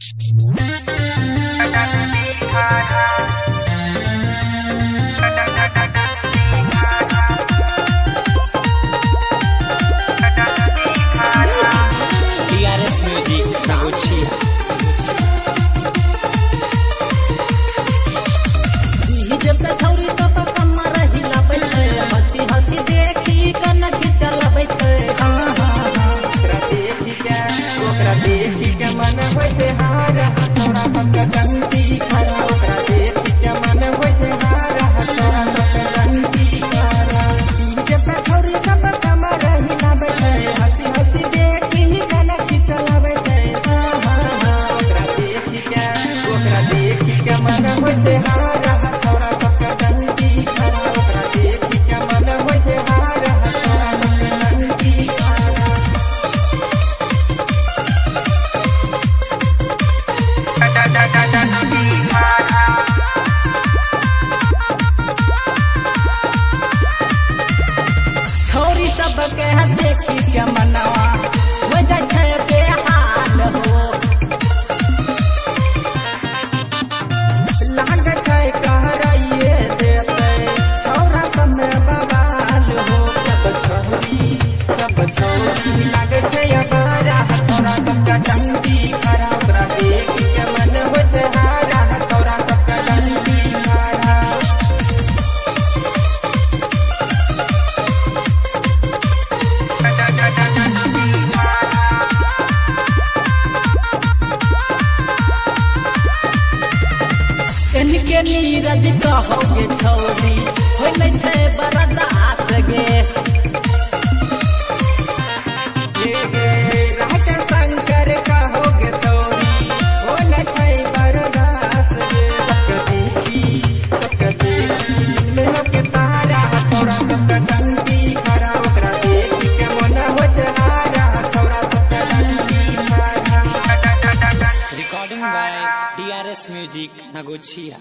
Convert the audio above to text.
DRS Music Nagocia। जब से छौरी सब कमर हिलाबै छै, हंसी हंसी देखी कनक चलबै छै। ओकरा देखी के मन होइ छै हारा, छोरा सबके डंडी खड़ा। ओकरा देखी के मन होइ छै हारा, छोरा सबके डंडी खड़ा। जब से छौरी सब कमर हिलाबै छै, हंसी हंसी देखी कनक चलबै छै। ओकरा देखी के मन होइ छै हारा, छोरा सबके डंडी खड़ा। ओकरा देखी के मन होइ छै हारा, छोरा सबके डंडी खड़ा। छौरी सब के देखी के मनवा हो जाइ छै बेहाल हो। लाग छै कहराइए देतै छौरा सब में बवाल हो। सब छौरी लागे छै अबारा, छौरा सबके डंडी खड़ा। ओकरा देखी के मन होइ छै हारा, छौरा सबके डंडी खड़ा। इनके नीरज कहोगे छौरी हो नहीं छै बरदास गे। राज शंकर कहोगे छौरी हो नहीं छै बरदास गे। सबके देखी में के तारा, छौरा सबके डंडी खड़ा। ओकरा देखी के मन होइ छै हारा, छौरा सबके डंडी खड़ा। Recording by DRS Music Nagocia।